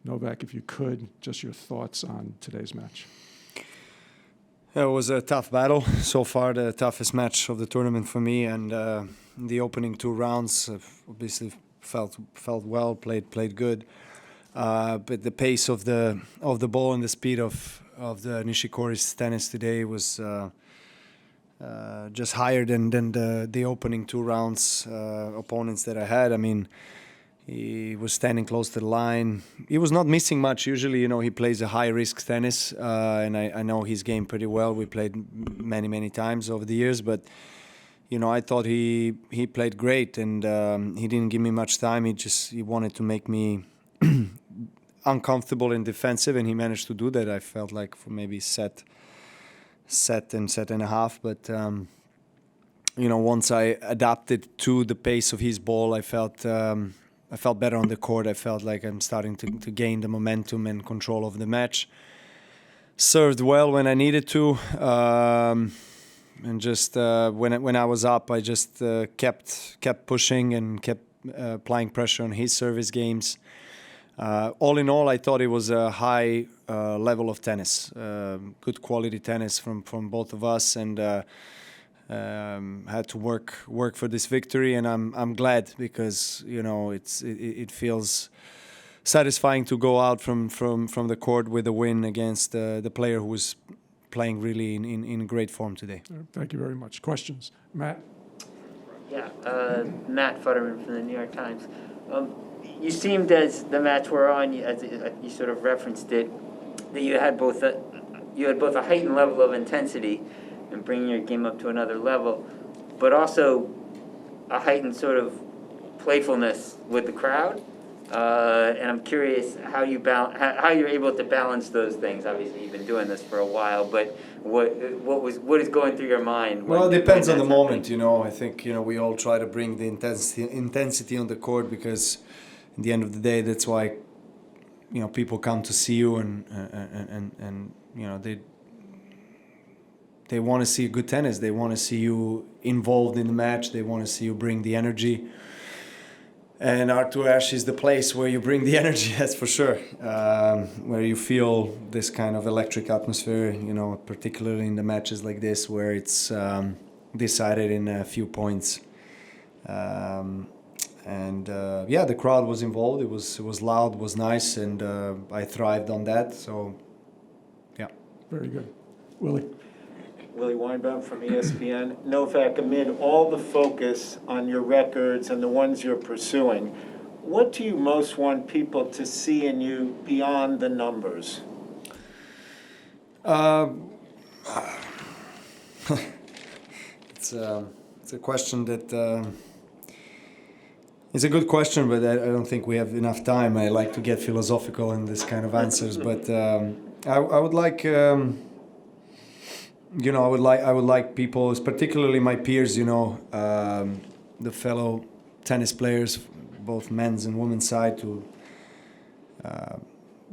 Novak, if you could, just your thoughts on today's match. It was a tough battle. So far, the toughest match of the tournament for me. And the opening 2 rounds, obviously felt well, played good. But the pace of the ball and the speed of the Nishikori's tennis today was just higher than the opening 2 rounds opponents that I had. I mean, he was standing close to the line. He was not missing much. Usually, he plays a high-risk tennis, and I know his game pretty well. We played many times over the years, but I thought he played great, and he didn't give me much time. He wanted to make me uncomfortable and defensive, and he managed to do that. I felt like for maybe set and a half, but once I adapted to the pace of his ball, I felt better on the court. I felt like I'm starting to gain the momentum and control of the match. Served well when I needed to, and just when I was up, I just kept pushing and kept applying pressure on his service games. All in all, I thought it was a high level of tennis, good quality tennis from both of us, and had to work for this victory, and I'm glad because it feels satisfying to go out from the court with a win against the player who was playing really in great form today. Thank you very much. Questions, Matt? Yeah, Matt Futterman from the New York Times. You seemed, as the match wore on, as you sort of referenced it, that you had both a heightened level of intensity and bringing your game up to another level, but also a heightened sort of playfulness with the crowd. And I'm curious how you're able to balance those things. Obviously, you've been doing this for a while, but what is going through your mind? Well, it depends on the moment. I think we all try to bring the intensity on the court because, at the end of the day, that's why people come to see you, and they want to see good tennis. They want to see you involved in the match. They want to see you bring the energy. And Arthur Ashe is the place where you bring the energy, that's for sure. Where you feel this kind of electric atmosphere, particularly in the matches like this where it's decided in a few points. The crowd was involved. It was loud, was nice, and I thrived on that. So, yeah. Very good. Willie? Willie Weinbaum from ESPN. Novak, amid all the focus on your records and the ones you're pursuing, what do you most want people to see in you beyond the numbers? It's a question that it's a good question, but I don't think we have enough time. I like to get philosophical in this kind of answers, but I would like. I would like people, particularly my peers, the fellow tennis players, both men's and women's side, to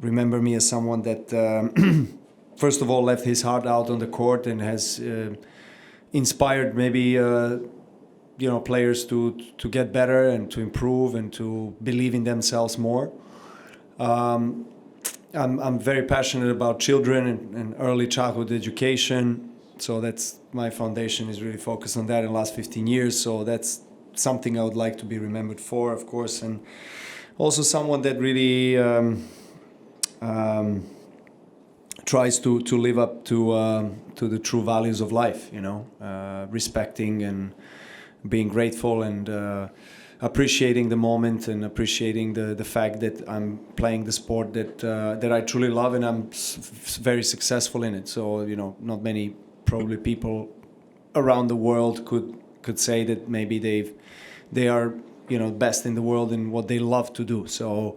remember me as someone that, first of all, left his heart out on the court and has inspired maybe, players to get better and to improve and to believe in themselves more. I'm very passionate about children and early childhood education. So that's my foundation is really focused on that in the last 15 years. So that's something I would like to be remembered for, of course, and also someone that really tries to live up to the true values of life. Respecting and being grateful and appreciating the moment and appreciating the fact that I'm playing the sport that I truly love and I'm very successful in it. So not many. Probably people around the world could say that maybe they are best in the world in what they love to do. So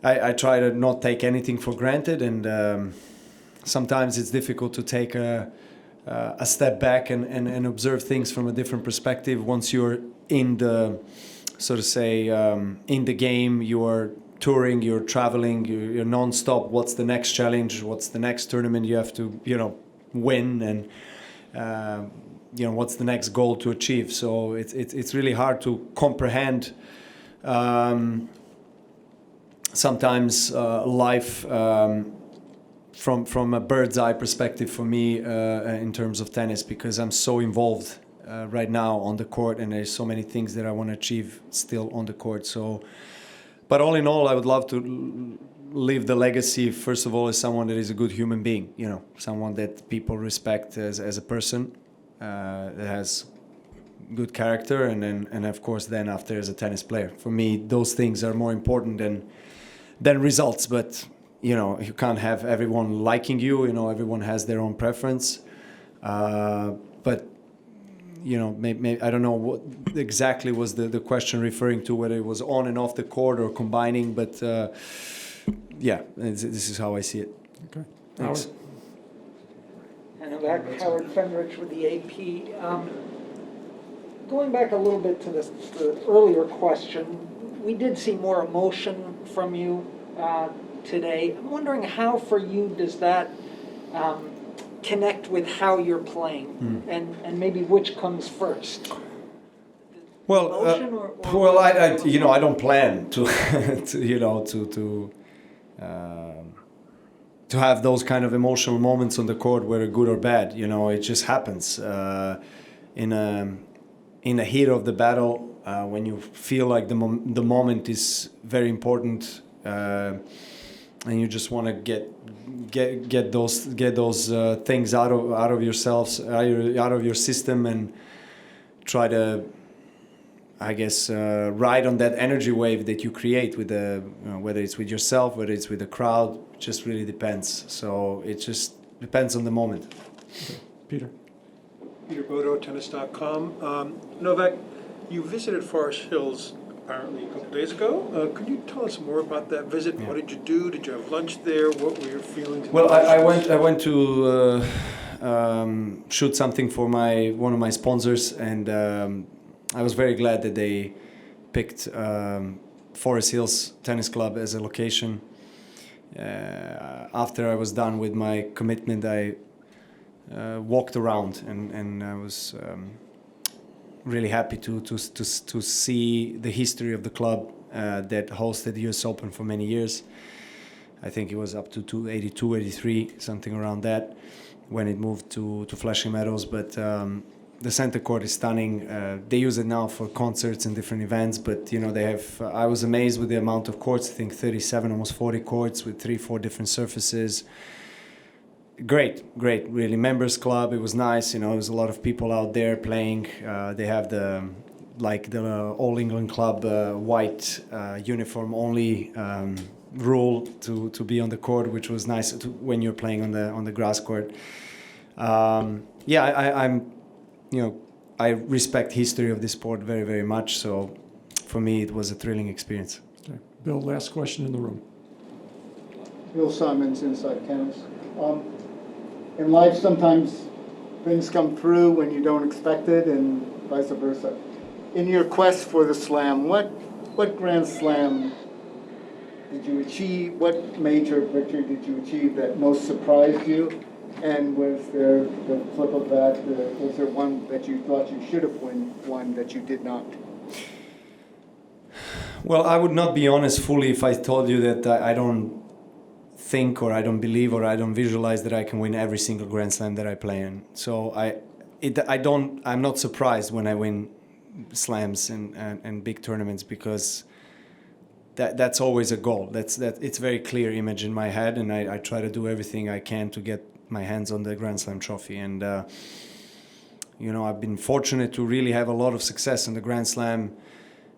I try to not take anything for granted, and sometimes it's difficult to take a step back and observe things from a different perspective. Once you're in the in the game, you are touring, you're traveling, you're non-stop. What's the next challenge? What's the next tournament you have to win, and what's the next goal to achieve? So it's really hard to comprehend sometimes life from a bird's eye perspective for me in terms of tennis, because I'm so involved right now on the court, and there's so many things that I want to achieve still on the court. So, but all in all, I would love to leave the legacy, first of all, as someone that is a good human being, you know, someone that people respect as a person, that has good character, and of course then after as a tennis player. For me, those things are more important than results. But you know, you can't have everyone liking you. You know, everyone has their own preference. But you know, I don't know what exactly was the question referring to, whether it was on and off the court or combining. But yeah, this is how I see it. Okay. Thanks. Howard? Novak, Howard Fenrich with the AP. Going back a little bit to the earlier question, we did see more emotion from you today. I'm wondering how, for you, does that connect with how you're playing, and maybe which comes first? Well, Emotion or well, I you know, I don't plan to, to have those kind of emotional moments on the court, whether good or bad. You know, it just happens in the heat of the battle, when you feel like the moment is very important, and you just want to get those things out of yourselves, out of your system, and try to, I guess, ride on that energy wave that you create with whether it's with yourself, whether it's with the crowd. It just really depends. So it just depends on the moment. Okay. Peter? Peter Bodo, tennis.com. Novak, you visited Forest Hills apparently a couple days ago. Could you tell us more about that visit? Yeah. What did you do? Did you have lunch there? What were your feelings? Well, I went to shoot something for one of my sponsors, and I was very glad that they picked Forest Hills Tennis Club as a location. After I was done with my commitment, I walked around, and I was really happy to see the history of the club that hosted the US Open for many years. I think it was up to 82, 83, something around that, when it moved to Flushing Meadows. But the center court is stunning. They use it now for concerts and different events, but you know, they have, I was amazed with the amount of courts. I think 37, almost 40 courts with 3-4 different surfaces. Great, really. Members club, it was nice. You know, there's a lot of people out there playing. They have the All England Club white uniform only rule to be on the court, which was nice when you're playing on the grass court. Yeah, I'm, you know, I respect history of this sport very, very much. So for me, it was a thrilling experience. Okay. Bill, last question in the room. Bill Simons, Inside Tennis. In life, sometimes things come through when you don't expect it, and vice versa. In your quest for the slam, what Grand Slam did you achieve? What major victory did you achieve that most surprised you? And was there the flip of that? Was there one that you thought you should have won that you did not? Well, I would not be honest fully if I told you that I don't think, or I don't believe, or I don't visualize that I can win every single Grand Slam that I play in. So I'm not surprised when I win slams and big tournaments, because that's always a goal. It's a very clear image in my head, and I try to do everything I can to get my hands on the Grand Slam trophy. And you know, I've been fortunate to really have a lot of success in the Grand Slam.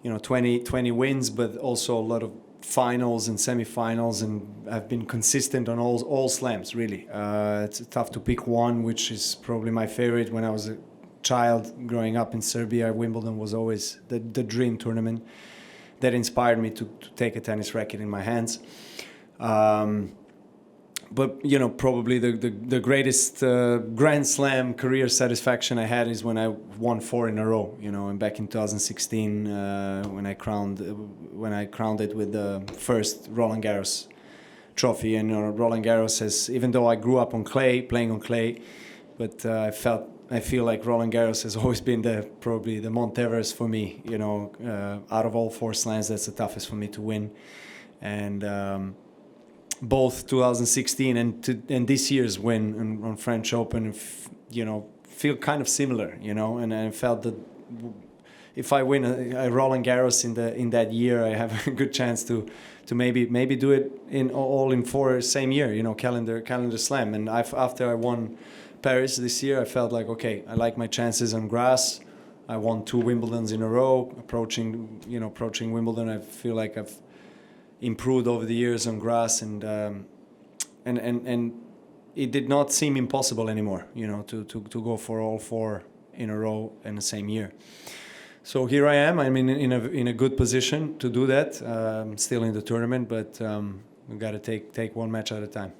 You know, 20 wins, but also a lot of finals and semifinals, and I've been consistent on all slams, really. It's tough to pick one, which is probably my favorite. When I was a child growing up in Serbia, Wimbledon was always the dream tournament that inspired me to take a tennis racket in my hands. But you know, probably the greatest Grand Slam career satisfaction I had is when I won 4 in a row. You know, and back in 2016, when I crowned it with the first Roland Garros trophy. And Roland Garros has, even though I grew up on clay, playing on clay, but I feel like Roland Garros has always been probably the Mount Everest for me. You know, out of all 4 slams, that's the toughest for me to win. and both 2016 and this year's win on French Open, feel kind of similar, and I felt that if I win a Roland Garros in that year, I have a good chance to maybe do it all in 4 same year, calendar slam. And after I won Paris this year, I felt like, okay, I like my chances on grass. I won 2 Wimbledons in a row. Approaching Wimbledon, I feel like I've improved over the years on grass, and it did not seem impossible anymore, to go for all 4 in a row in the same year. So here I am. I'm in a good position to do that. Still in the tournament, but we got to take one match at a time.